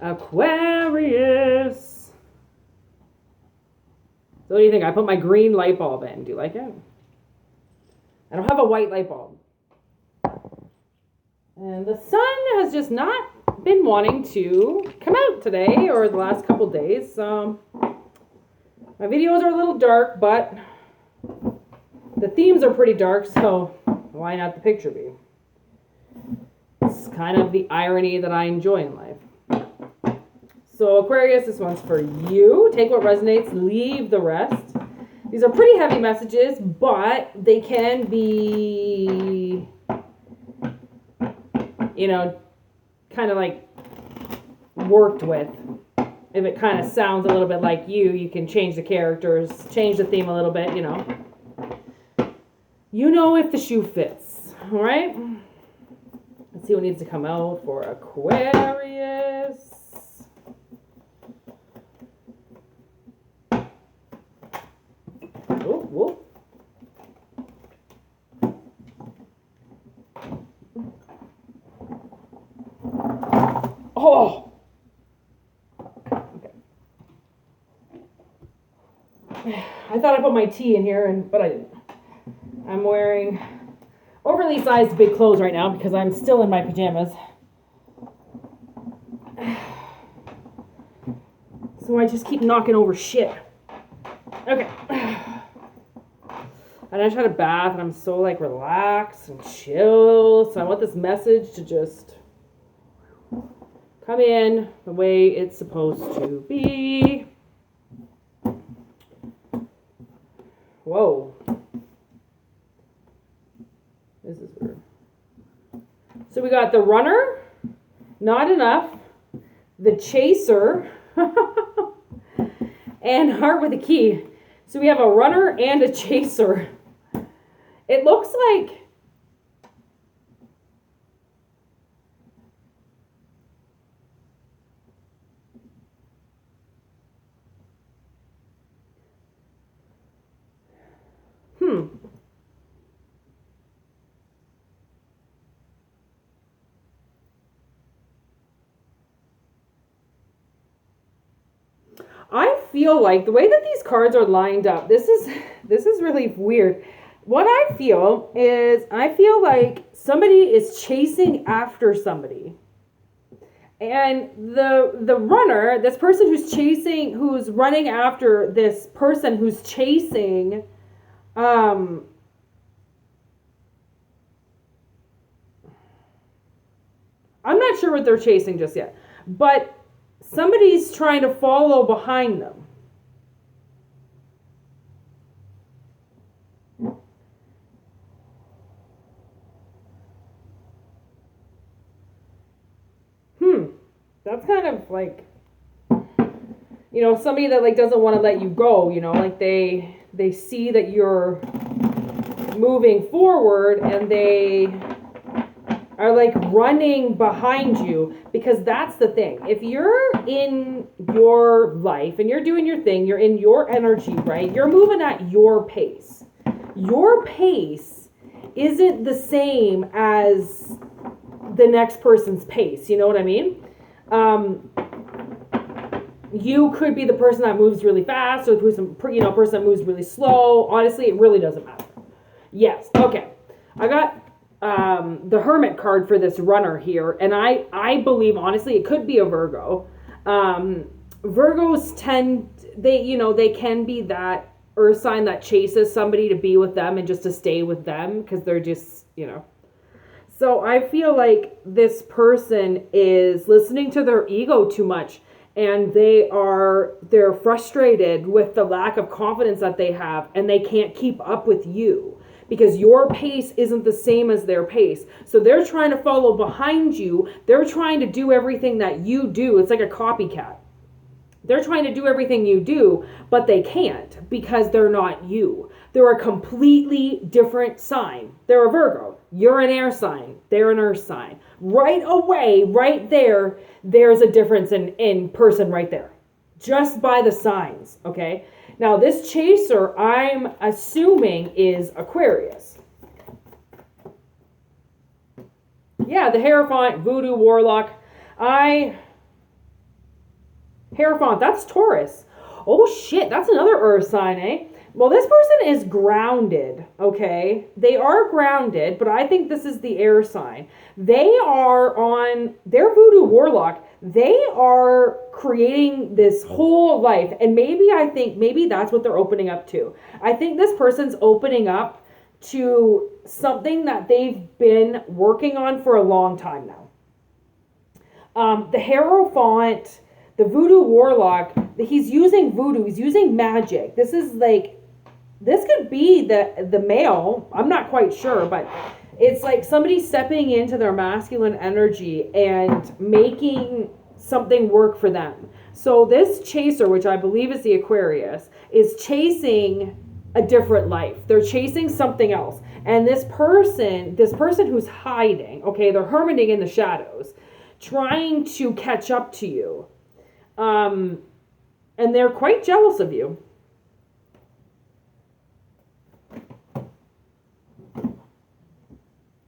Aquarius. So what do you think? I put my green light bulb in. Do you like it? I don't have a white light bulb. And the sun has just not been wanting to come out today or the last couple days. My videos are a little dark, but the themes are pretty dark, so why not the picture be? It's kind of the irony that I enjoy in life. So Aquarius, this one's for you. Take what resonates, leave the rest. These are pretty heavy messages, but they can be, you know, kind of like worked with. If it kind of sounds a little bit like you can change the characters, change the theme a little bit, you know. You know if the shoe fits, all right? Let's see what needs to come out for Aquarius. Oh, whoa. Oh! Okay. I thought I put my tea in here, but I didn't. I'm wearing overly sized big clothes right now because I'm still in my pajamas. So I just keep knocking over shit. Okay. And I just had a bath and I'm so like relaxed and chill. So I want this message to just come in the way it's supposed to be. Whoa. This is weird. So we got the runner, not enough, the chaser, and heart with a key. So we have a runner and a chaser. It looks like I feel like the way that these cards are lined up, this is really weird. What I feel like somebody is chasing after somebody. And the runner, this person who's running after this person who's chasing, I'm not sure what they're chasing just yet, but somebody's trying to follow behind them. That's kind of like, you know, somebody that like doesn't want to let you go, you know, like they see that you're moving forward and they are like running behind you, because that's the thing. If you're in your life and you're doing your thing, you're in your energy, right? You're moving at your pace. Your pace isn't the same as the next person's pace. You know what I mean? You could be the person that moves really fast or the person that moves really slow. Honestly, it really doesn't matter. Yes. Okay. I got the Hermit card for this runner here, and I believe honestly it could be a Virgo. Virgos they can be that earth sign that chases somebody to be with them and just to stay with them because they're just, you know. So I feel like this person is listening to their ego too much, and they're frustrated with the lack of confidence that they have, and they can't keep up with you because your pace isn't the same as their pace. So they're trying to follow behind you. They're trying to do everything that you do. It's like a copycat. They're trying to do everything you do, but they can't because they're not you. They're a completely different sign. They're a Virgo. You're an air sign. They're an earth sign. Right away, right there, there's a difference in person right there. Just by the signs, okay? Now, this chaser, I'm assuming, is Aquarius. Yeah, the Hierophant, Voodoo, Warlock. Hierophant, that's Taurus. Oh shit, that's another earth sign, eh? Well, this person is grounded, okay? They are grounded, but I think this is the air sign. They are on their voodoo warlock. They are creating this whole life. And I think maybe that's what they're opening up to. I think this person's opening up to something that they've been working on for a long time now. The Hierophant, the voodoo warlock, he's using voodoo, he's using magic. This could be the male, I'm not quite sure, but it's like somebody stepping into their masculine energy and making something work for them. So this chaser, which I believe is the Aquarius, is chasing a different life. They're chasing something else. And this person who's hiding, okay, they're hermiting in the shadows, trying to catch up to you. And they're quite jealous of you.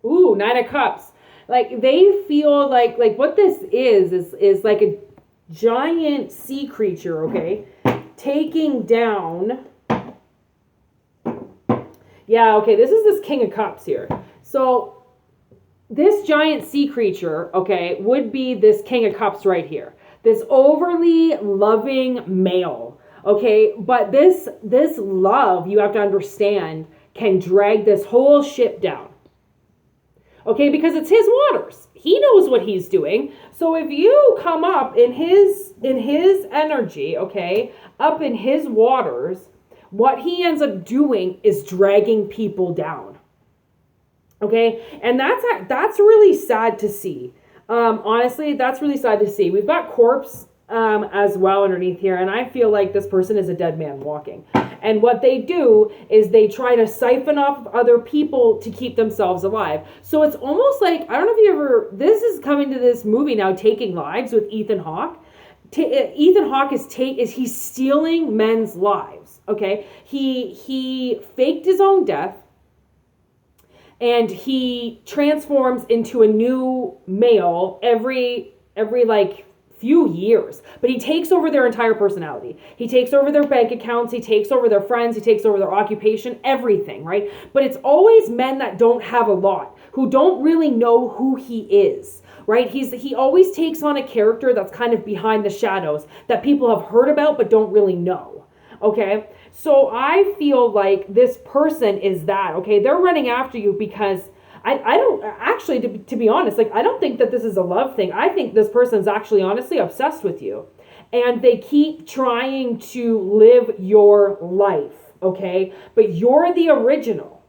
Ooh, 9 of Cups. Like they feel like what this is like a giant sea creature, okay? Taking down. Yeah, okay, this is this King of Cups here. So this giant sea creature, okay, would be this King of Cups right here. This overly loving male, okay? But this love, you have to understand, can drag this whole ship down. Okay, because it's his waters. He knows what he's doing. So if you come up in his energy, okay, up in his waters, what he ends up doing is dragging people down. Okay, and that's really sad to see. Honestly, that's really sad to see. We've got corpse as well underneath here, and I feel like this person is a dead man walking. And what they do is they try to siphon off other people to keep themselves alive. So it's almost like, I don't know if you ever, this is coming to this movie now, Taking Lives with Ethan Hawke. Ethan Hawke he's stealing men's lives, okay? He faked his own death, and he transforms into a new male every like few years, but he takes over their entire personality. He takes over their bank accounts, he takes over their friends, he takes over their occupation, everything, right? But it's always men that don't have a lot, who don't really know who he is, right? He always takes on a character that's kind of behind the shadows that people have heard about but don't really know, okay? So I feel like this person is that, okay? They're running after you because I don't actually, to be honest, like I don't think that this is a love thing. I think this person's actually honestly obsessed with you, and they keep trying to live your life, okay? But you're the original,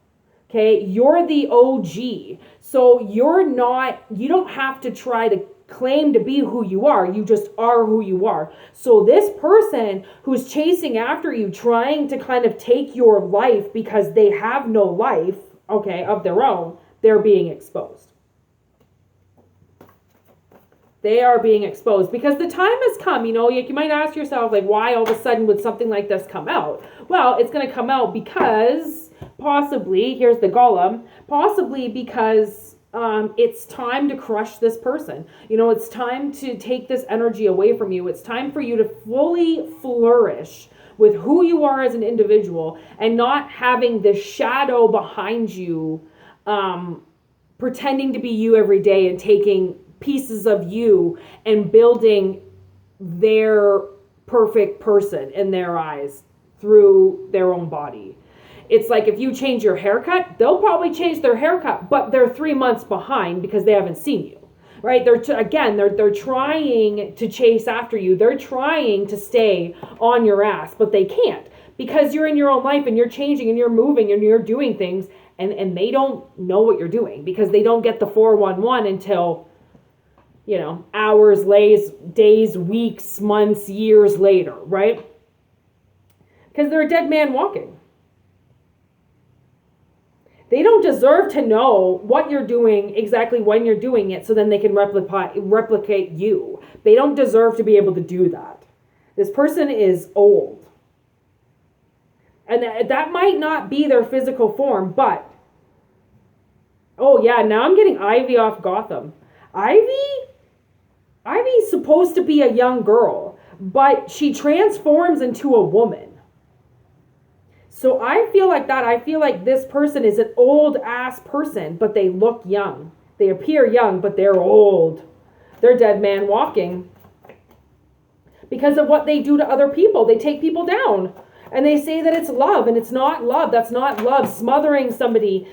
okay? You're the OG. So you don't have to try to claim to be who you are. You just are who you are. So this person who's chasing after you, trying to kind of take your life because they have no life, okay, of their own, they're being exposed. They are being exposed because the time has come. You know, you might ask yourself, like, why all of a sudden would something like this come out? Well, it's going to come out because possibly, here's the golem, possibly because it's time to crush this person. You know, it's time to take this energy away from you. It's time for you to fully flourish with who you are as an individual and not having this shadow behind you pretending to be you every day and taking pieces of you and building their perfect person in their eyes through their own body. It's like if you change your haircut, they'll probably change their haircut, but they're 3 months behind because they haven't seen you, right? They're trying to chase after you. They're trying to stay on your ass, but they can't because you're in your own life and you're changing and you're moving and you're doing things. And they don't know what you're doing because they don't get the 411 until, you know, hours, days, weeks, months, years later, right? Because they're a dead man walking. They don't deserve to know what you're doing exactly when you're doing it so then they can replicate you. They don't deserve to be able to do that. This person is old. And that might not be their physical form, but oh yeah, now I'm getting Ivy off Gotham. Ivy's supposed to be a young girl, but she transforms into a woman. So I feel like that. I feel like this person is an old ass person, but they look young. They appear young, but they're old. They're dead man walking. Because of what they do to other people. They take people down. And they say that it's love, and it's not love. That's not love. Smothering somebody,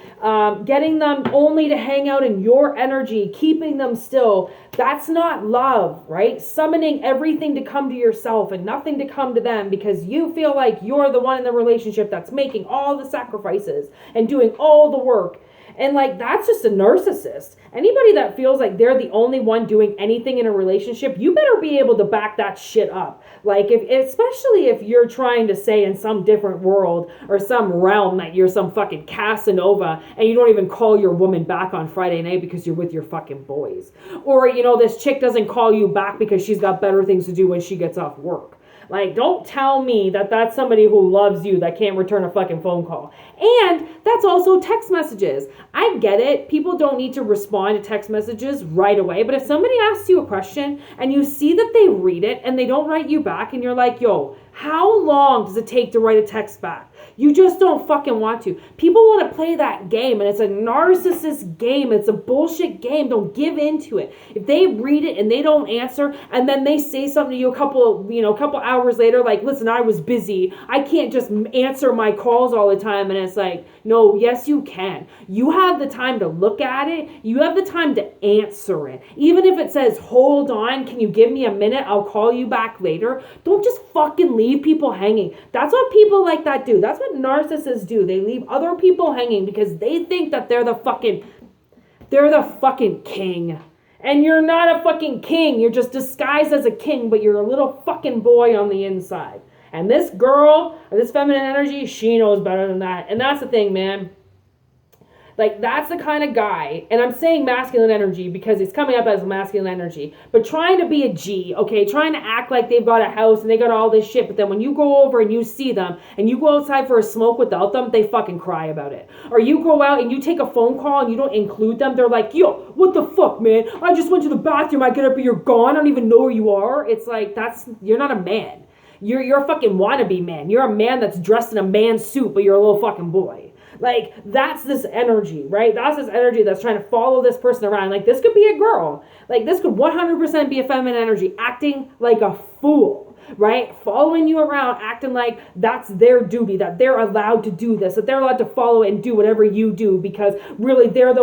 getting them only to hang out in your energy, keeping them still. That's not love, right? Summoning everything to come to yourself and nothing to come to them because you feel like you're the one in the relationship that's making all the sacrifices and doing all the work. And like, that's just a narcissist. Anybody that feels like they're the only one doing anything in a relationship, you better be able to back that shit up. Like, especially if you're trying to say in some different world or some realm that you're some fucking Casanova and you don't even call your woman back on Friday night because you're with your fucking boys. Or, this chick doesn't call you back because she's got better things to do when she gets off work. Like, don't tell me that that's somebody who loves you that can't return a fucking phone call. And that's also text messages. I get it. People don't need to respond to text messages right away. But if somebody asks you a question and you see that they read it and they don't write you back and you're like, yo, how long does it take to write a text back? You just don't fucking want to. People want to play that game, and it's a narcissist game. It's a bullshit game. Don't give into it. If they read it and they don't answer, and then they say something to you a couple hours later, like, listen, I was busy. I can't just answer my calls all the time. And it's like, no, yes, you can. You have the time to look at it. You have the time to answer it. Even if it says, hold on, can you give me a minute? I'll call you back later. Don't just fucking leave people hanging. That's what people like that do. That's what narcissists do. They leave other people hanging because they think that they're the fucking king. And you're not a fucking king. You're just disguised as a king, but you're a little fucking boy on the inside. And this girl, or this feminine energy, she knows better than that. And that's the thing, man. Like, that's the kind of guy, and I'm saying masculine energy because it's coming up as masculine energy, but trying to be a G, okay, trying to act like they've got a house and they got all this shit, but then when you go over and you see them and you go outside for a smoke without them, they fucking cry about it. Or you go out and you take a phone call and you don't include them, they're like, yo, what the fuck, man? I just went to the bathroom, I get up and you're gone, I don't even know where you are. It's like, you're not a man. You're a fucking wannabe man. You're a man that's dressed in a man's suit, but you're a little fucking boy. Like, that's this energy, right? That's this energy that's trying to follow this person around. Like, this could be a girl. Like, this could 100% be a feminine energy, acting like a fool, right? Following you around, acting like that's their duty, that they're allowed to do this, that they're allowed to follow and do whatever you do because really you're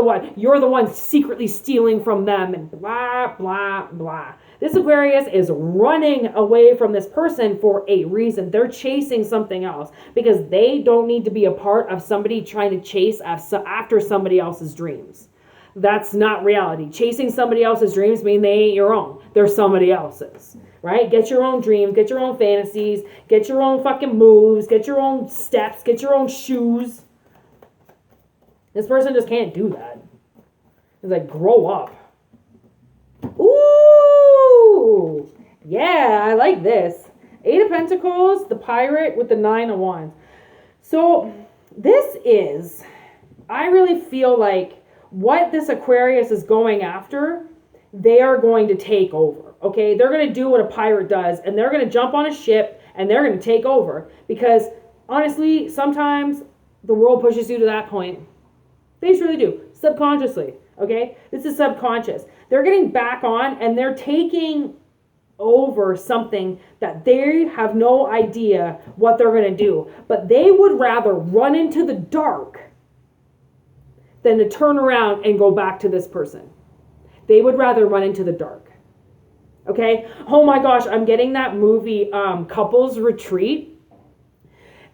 the one secretly stealing from them and blah, blah, blah. This Aquarius is running away from this person for a reason. They're chasing something else because they don't need to be a part of somebody trying to chase after somebody else's dreams. That's not reality. Chasing somebody else's dreams mean they ain't your own. They're somebody else's, right? Get your own dreams, get your own fantasies, get your own fucking moves, get your own steps, get your own shoes. This person just can't do that. It's like, grow up. Ooh, yeah, I like this. 8 of Pentacles, the Pirate with the 9 of Wands. So I really feel like what this Aquarius is going after, they are going to take over, okay? They're going to do what a pirate does, and they're going to jump on a ship, and they're going to take over. Because, honestly, sometimes the world pushes you to that point. They just really do, subconsciously, okay? This is subconscious. They're getting back on and they're taking over something that they have no idea what they're going to do. But they would rather run into the dark than to turn around and go back to this person. They would rather run into the dark. Okay? Oh my gosh, I'm getting that movie Couples Retreat.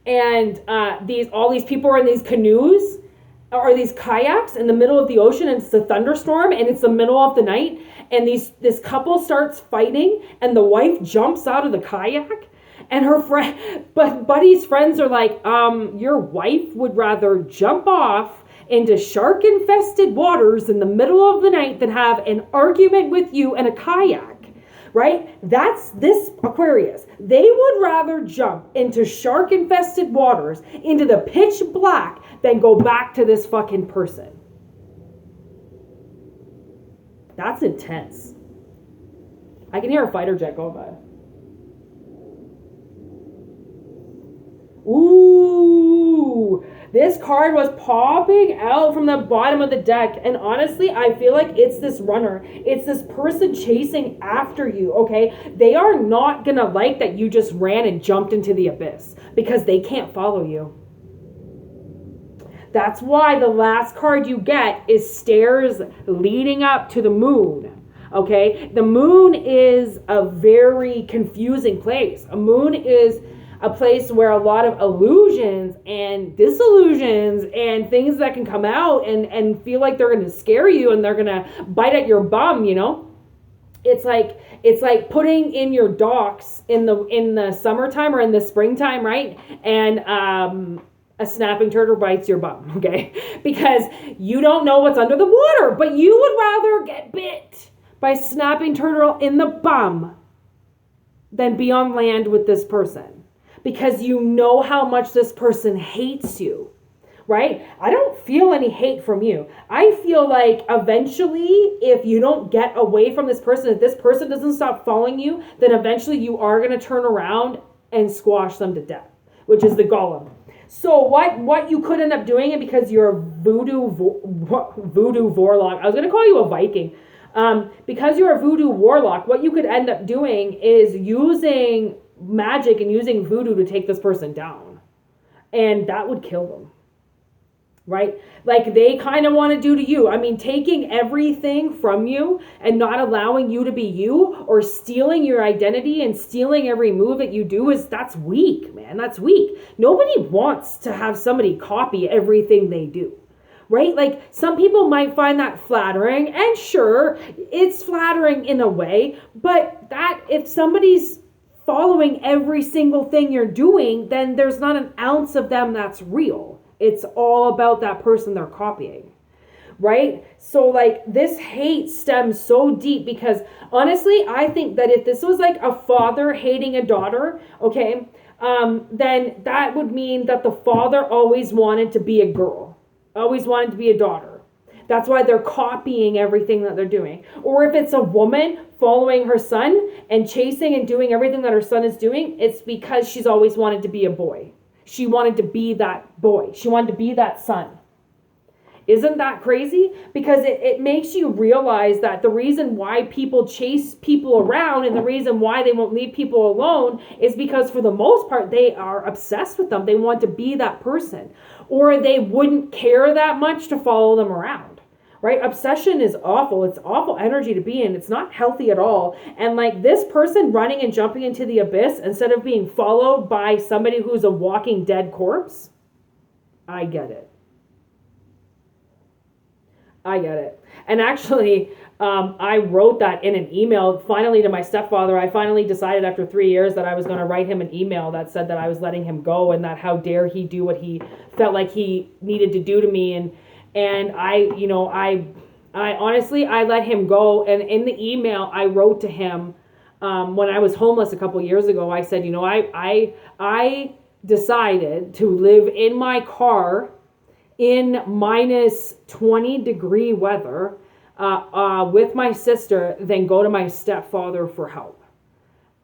And all these people are in these canoes or these kayaks in the middle of the ocean, and it's a thunderstorm and it's the middle of the night, and this couple starts fighting and the wife jumps out of the kayak and her buddy's friends are like, your wife would rather jump off into shark infested waters in the middle of the night than have an argument with you in a kayak. Right? That's this Aquarius. They would rather jump into shark-infested waters, into the pitch black, than go back to this fucking person. That's intense. I can hear a fighter jet going by. Ooh, this card was popping out from the bottom of the deck. And honestly, I feel like it's this runner. It's this person chasing after you, okay? They are not gonna like that you just ran and jumped into the abyss because they can't follow you. That's why the last card you get is stairs leading up to the moon. Okay? The moon is a very confusing place. A moon is a place where a lot of illusions and disillusions and things that can come out and feel like they're going to scare you and they're going to bite at your bum, you know? It's like putting in your docks in the summertime or in the springtime, right? And a snapping turtle bites your bum, okay? Because you don't know what's under the water, but you would rather get bit by a snapping turtle in the bum than be on land with this person. Because you know how much this person hates you, right? I don't feel any hate from you. I feel like eventually, if you don't get away from this person, if this person doesn't stop following you, then eventually you are going to turn around and squash them to death, which is the golem. So what you could end up doing, and because you're a voodoo warlock, I was going to call you a Viking. Because you're a voodoo warlock, what you could end up doing is using magic and using voodoo to take this person down. And that would kill them. Right? Like they kind of want to do to you. I mean, taking everything from you and not allowing you to be you, or stealing your identity and stealing every move that you do, that's weak, man. That's weak. Nobody wants to have somebody copy everything they do. Right? Like some people might find that flattering, and sure, it's flattering in a way, but that if somebody's following every single thing you're doing, then there's not an ounce of them that's real. It's all about that person they're copying, right? So like this hate stems so deep because honestly, I think that if this was like a father hating a daughter, okay, then that would mean that the father always wanted to be a girl, always wanted to be a daughter. That's why they're copying everything that they're doing. Or if it's a woman following her son and chasing and doing everything that her son is doing, it's because she's always wanted to be a boy. She wanted to be that boy. She wanted to be that son. Isn't that crazy? Because it makes you realize that the reason why people chase people around and the reason why they won't leave people alone is because for the most part, they are obsessed with them. They want to be that person. Or they wouldn't care that much to follow them around. Right? Obsession is awful. It's awful energy to be in. It's not healthy at all. And like this person running and jumping into the abyss instead of being followed by somebody who's a walking dead corpse, I get it. I get it. And actually, I wrote that in an email finally to my stepfather. I finally decided after 3 years that I was going to write him an email that said that I was letting him go and that how dare he do what he felt like he needed to do to me. And I honestly, I let him go. And in the email I wrote to him, when I was homeless a couple years ago, I said, I decided to live in my car in minus 20-degree weather with my sister than go to my stepfather for help.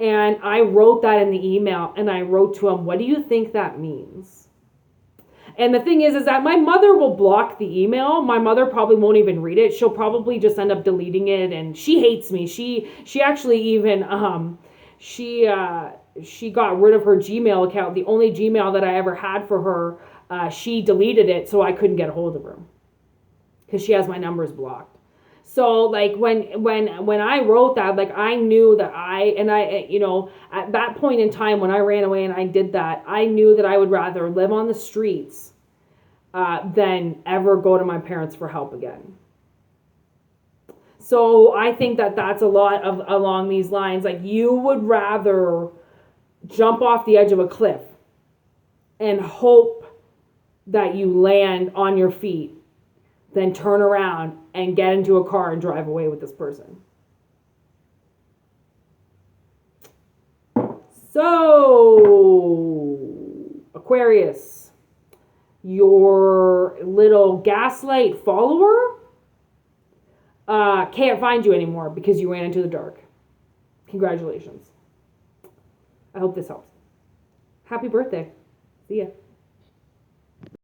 And I wrote that in the email, and I wrote to him, what do you think that means? And the thing is that my mother will block the email. My mother probably won't even read it. She'll probably just end up deleting it, and she hates me. She actually even she got rid of her Gmail account. The only Gmail that I ever had for her, she deleted it so I couldn't get a hold of her because she has my numbers blocked. So like when I wrote that, like I knew that at that point in time when I ran away and I did that, I knew that I would rather live on the streets than ever go to my parents for help again. So I think that that's a lot of along these lines. Like you would rather jump off the edge of a cliff and hope that you land on your feet than turn around and get into a car and drive away with this person. So, Aquarius, your little gaslight follower can't find you anymore because you ran into the dark. Congratulations. I hope this helps. Happy birthday. See ya.